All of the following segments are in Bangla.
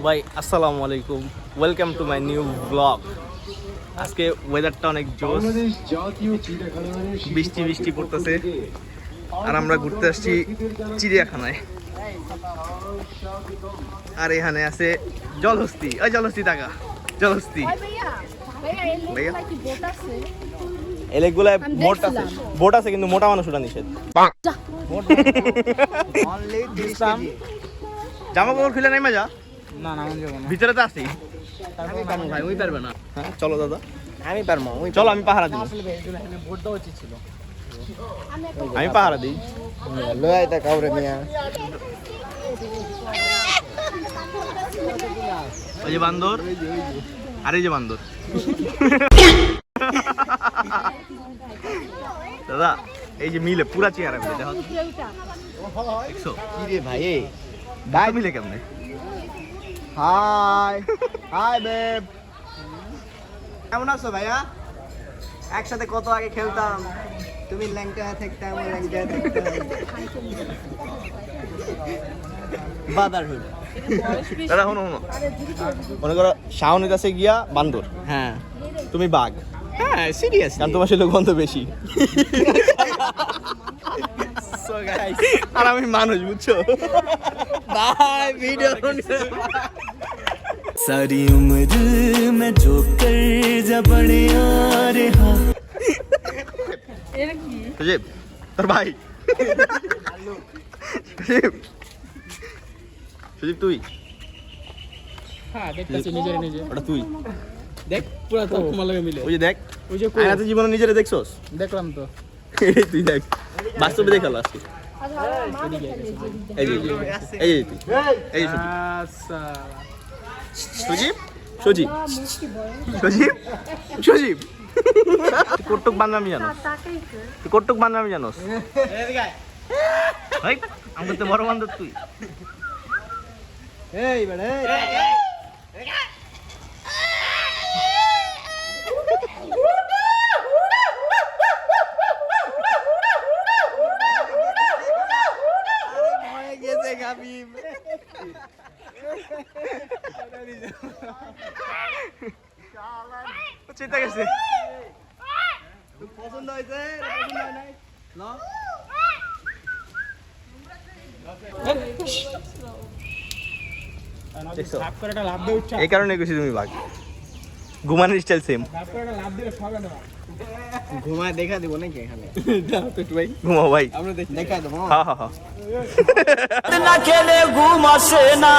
ভাই আসসালামু আলাইকুম, welcome to my new blog. আজকে ওয়েদারটা অনেক জোস, বৃষ্টি বৃষ্টি পড়তেছে আর আমরা ঘুরতে আসছি চিড়িয়াখানায়। আর এখানে আছে জলহস্তি। ওই জলহস্তি টাকা জলহস্তি ভাইয়া এলেগুলা বোট আছে, বোট আছে কিন্তু মোটা মানুষ ওটা নিষেধ। জামা কাপড় খুলে নাই মজা না না আমি যাব না, ভিতরে তো আছি। আমি পারবো ভাই, ওই পারবে না। হ্যাঁ চলো দাদা, আমি পারবো, ওই চলো আমি পাহারা দিই। আসলে ভাই এখানে ভোট দেওয়া উচিত ছিল। আমি পাহারা দিই। লয় তা কাউরে নিয়া ওই যে বান্দর, আর এই যে বান্দর। দাদা এই যে মিলে পুরা চেহারা মিলে দেখো, দেখছো কি রে ভাই? ভাই মিলে কেমনে? হাই হাই বেব, কেমন আছো ভাইয়া? একসাথে কত আগে খেলতাম, তুমি ল্যাংটা থাকতে আমি ল্যাংটা থাকতাম। বাদারহুড। দাদা শোনো শোনো, মনে করো শাওনের কাছে গিয়া বান্দর, হ্যাঁ তুমি বাঘ, হ্যাঁ সিরিয়াস, কারণ তোমার সেটা গন্ধ বেশি। সো গাইস, আর আমি মানুষ, বুঝছো? Bye video. सारी उम्र मैं जो कर जा बड़े आ रहा। সজীব তোর ভাই, সজীব সজীব তুই, হ্যাঁ দেখতেছি নিজেরে নিজে, ওটা তুই দেখ পুরো তো তোমার লগে মিলে। ওই যে দেখ, ওই যে আয়নাতে জীবনে নিজেরে দেখছোস? দেখলাম তো। এই তুই দেখ, বাস্তবে দেখালো আজকে। এই যে এই যে তুই, এই যে আচ্ছা সজীব সজীব সজীব সজীব তুই কটুক বান্নামি জানোস? তুই কটুক বান্নামি জানোস? ভাই আমাকে তো বড় বান্ধব তুই। এই বেড়ে গেছে গাবিব। চিন্তা গেছে পছন্দ হয়েছে, পছন্দ হয় নাই না? দেখছো? ভাগ করে একটা লাভ দিয়ে উঠছে, এই কারণে গেছি তুমি বাঘ, ঘুমানোর স্টাইল সেম। ভাগ করে একটা লাভ দিলে সবে না। ঘুমায় দেখা দিব নাকি এখানে? দাও তো একটু ভাই, ঘুমাও ভাই। আমরা দেখা দেবো। হ্যাঁ হ্যাঁ হ্যাঁ না খেলে ঘুম আসে না,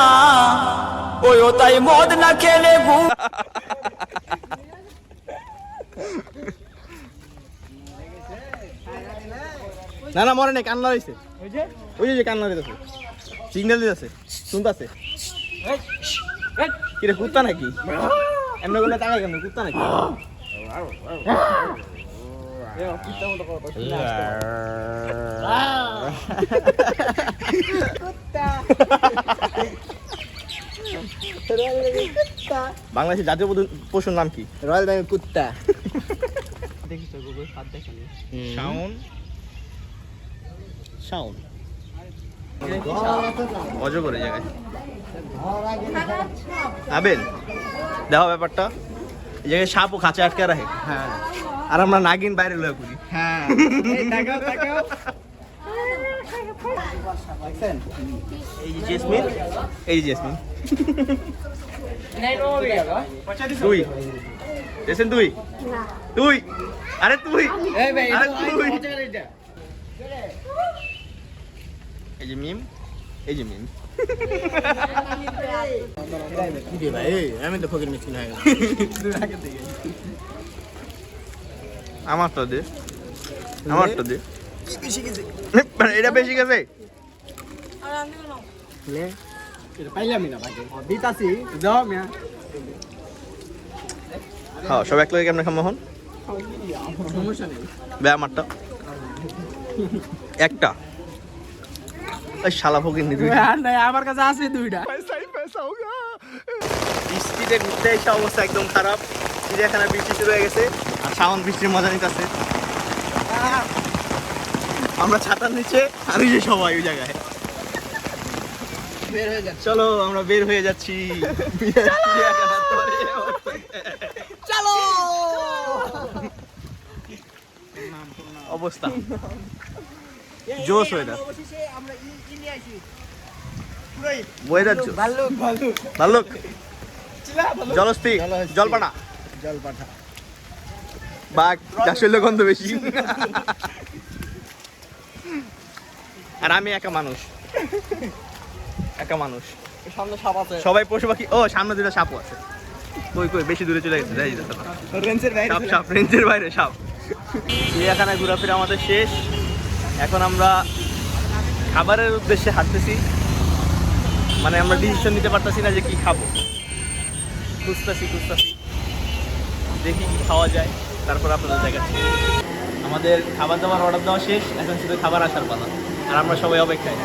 ওই ও তাই মদ না খেলে ঘুম। না না মরে নাই, কান্না রয়েছে। ওই যে ওই যে কান্না রয়েছে, সিগন্যাল দিতেছে, শুনতেছে। কিরে কুত্তা নাকি? এমনি বলে তাকাই কেন, কুত্তা নাকি? বাংলাদেশের জাতীয় পশুর নাম কি? রয়্যাল বেঙ্গল কুত্তা। শাওন। শাওন অজগর এই জায়গায়। আবেল দেখো ব্যাপারটা, এই জায়গায় সাপও খাঁচা আটকে রাখে, হ্যাঁ আর আমরা নাগিন বাইরে লয়ে করি। হ্যাঁ, এই তাকাও তাকাও। দেখছেন? এই যে জেসমিন, এই যে জেসমিন। তুই জেসমিন, তুই তুই আরে তুই, এই ভাই, আরে এটা তুই। মজার এটা। এই যে মিম, এই যে মিম। কি রে ভাই, আমি তো ফকির মিছিল হয়ে গেল। আমারটা দে, আমারটা দে। এটা বেশি গেছে। লে এটা পাইলামই না ভাই, দিতাছি দাও মিয়া। হ্যাঁ সব এক লগে কেমনে খাম এখন? সমস্যা নেই। বে আমারটা একটা। ওই শালা ফকির নি তুই। আর নাই, আমার কাছে আছে দুইটা। বৃষ্টিতে ঘুরতে এসে অবস্থা একদম খারাপ, চিড়িয়াখানা বৃষ্টি শুরু হয়ে গেছে আর শাওন বৃষ্টির মজা নিতেছে। আমরা ছাতার নিচে, আমি যে সবাই ওই জায়গায়। চলো আমরা বের হয়ে যাচ্ছি। চলো অবস্থা জোশ ওয়েদার, ওয়েদার জোশ। ভাল্লুক, জলস্থি, জলপাটা, বাঘ, যার শৈল গন্ধ বেশি। আর আমি একা মানুষ, সামনে সাপ আছে। সবাই পশু পাখি। ও সামনে দুটো সাপও আছে। কই কই বেশি দূরে চলে গেছে, যাই যেতে না। রেঞ্জের বাইরে সাপ সাপ রেঞ্জের বাইরে সাপ। চিড়িয়াখানায় ঘোরাফেরা আমাদের শেষ। এখন আমরা খাবারের উদ্দেশ্যে হাঁটতেছি। মানে আমরা ডিসিশন নিতে পারতেছি না যে কি খাবো, খুঁজতেছি দেখি কি খাওয়া যায়, তারপর আপনাদের দেখাচ্ছি। আমাদের খাবার দাবার অর্ডার দেওয়া শেষ, এখন শুধু খাবার আসার পালা, আর আমরা সবাই অপেক্ষায়।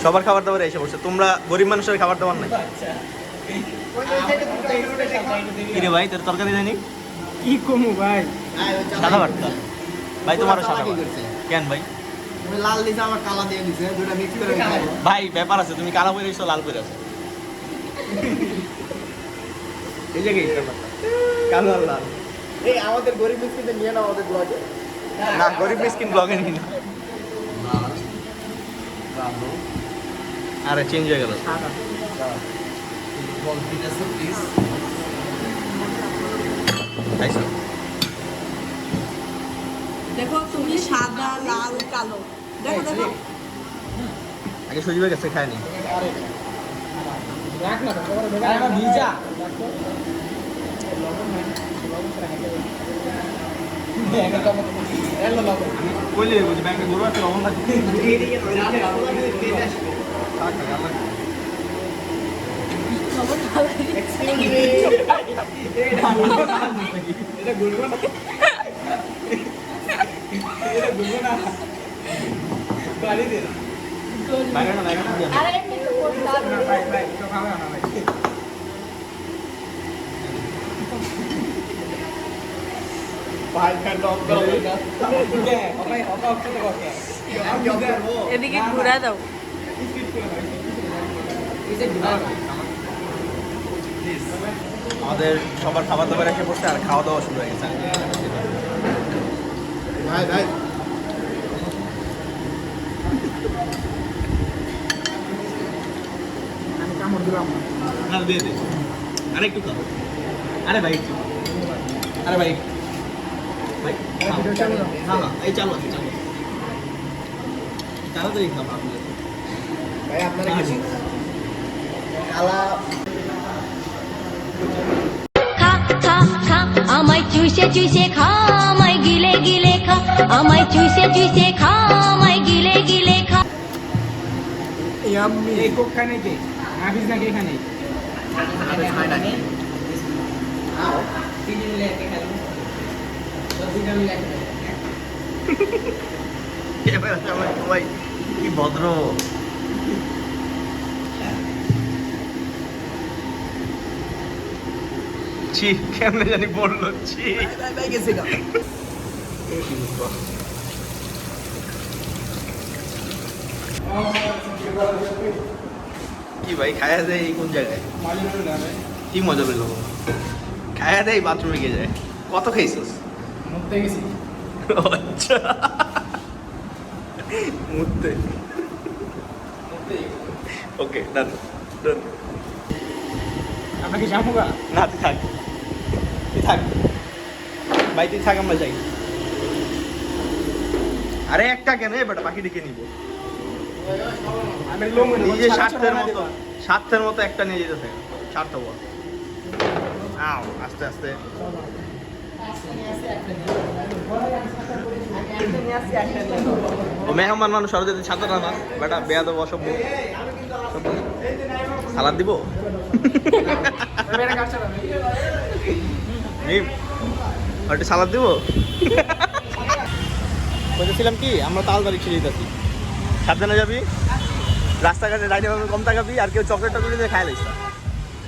সবার খাবার দাবার এসে পড়ছে, তোমরা গরিব মানুষের খাবার দাবার নাই। কিরে ভাই, তোর তরকারি দেয়নি? কি কমু ভাই? সাদা ভর্তা ভাই, তোমারও সাদা ভর্তা কেন ভাই? লাল দিছে, আমার কালা দিয়ে দিছে, দুটো মিক্স করে খাবো। ভাই ব্যাপার আছে, তুমি কালা বই রইছো, লাল বই আছো। এই জায়গায় ব্যাপারটা কালো আর লাল। এই আমাদের গরিব মিসকিনদের নিয়ে নাও আমাদের ব্লগে। না, গরিব মিসকিন ব্লগে নিই না। আরে চেঞ্জ হয়ে গেল। দেখো তুমি সাদা লাল কালো দেখো দেখো আগে সজীবের কাছে খায়নি। ভিজা কইলে বুঝি ব্যাংকে গরু আছে, লবণ লাগে। আরে এমনি তো করতে এদিকে ঘুরা দাও। আমাদের সবার খাবার দাবার এসে পড়ছে, আর খাওয়া দাওয়া শুরু হয়ে গেছে। ভাই ভাই আমি কামড় দিলাম না, দিয়ে দে আরে একটু খাও। আরে ভাই একটু, আরে ভাই ভাই না না, এই চালু আছে, চালু তাড়াতাড়ি খাবো। আপনাদের ভাই আপনারা কি কালা খা খা খা আমায় চুষে চুষে খা আমায় গিলে গিলে খা আমায় চুষে চুষে খা আমায় গিলে গিলে খা ইয়াম্মি এই কোক খানে কে হাফিজ নাকি এখানে আরে খাই না ভাই, কি ভদ্র। ছি, কেমনে জানি বললো ছি। কি ভাই, খায়া দেয় এই কোন জায়গায়? কি মজা পেল? খায়া দেয় বাথরুমে গিয়ে যায়। কত খাইছিস? মুখতে গেছি আচ্ছা, মুহূর্তে। ওকে, ডান ডান। আমরা কি যাবো গা না, তুই থাক, তুই থাক ভাই, তুই থাক, আমরা যাই। আরে একটা কেন, এবার বাকি ডেকে নিব। আমি লোম নিজে স্বার্থের মতো একটা নিয়ে যেতে থাকে, স্বার্থ বল। আও, আস্তে আস্তে। ও মেহমান মানুষ, আরো যদি ছাত্রটা না বেটা বেয়া দেবো, সব সালাদ দিব। একটু সালাদ দিব। বলতেছিলাম কি, আমরা তালবাড়ি ছেড়ে যেতেছি, সাবধানে যাবি, রাস্তাঘাটে ডাইনে কম তাকাবি, আর কেউ চকলেট টকলেট দিয়ে খাই লাইস না।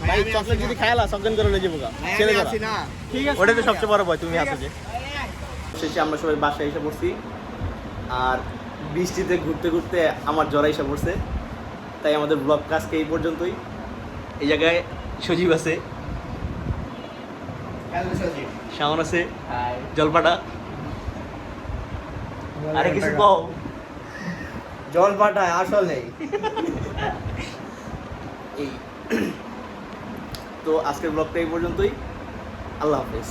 ভাই চকলেট যদি খাইলা সজ্ঞান করে লয়ে যাবো গা ছেড়ে আমি দাও আছি না। ঠিক আছে ওটাই তো সবচেয়ে বড় ভয় তুমি আছো যে শেষে আমরা সবাই বাসায় এসে পড়ছি আর বৃষ্টিতে ঘুরতে ঘুরতে আমার জ্বর এসে পড়ছে তাই আমাদের ব্লগ আজকে এই পর্যন্তই এই জায়গায় সজীব আছে শাওন আছে জলপাটা আরে কিছু কও জল পাঠায় আসলে এই তো আজকের ব্লগটা এই পর্যন্তই আল্লাহ হাফেজ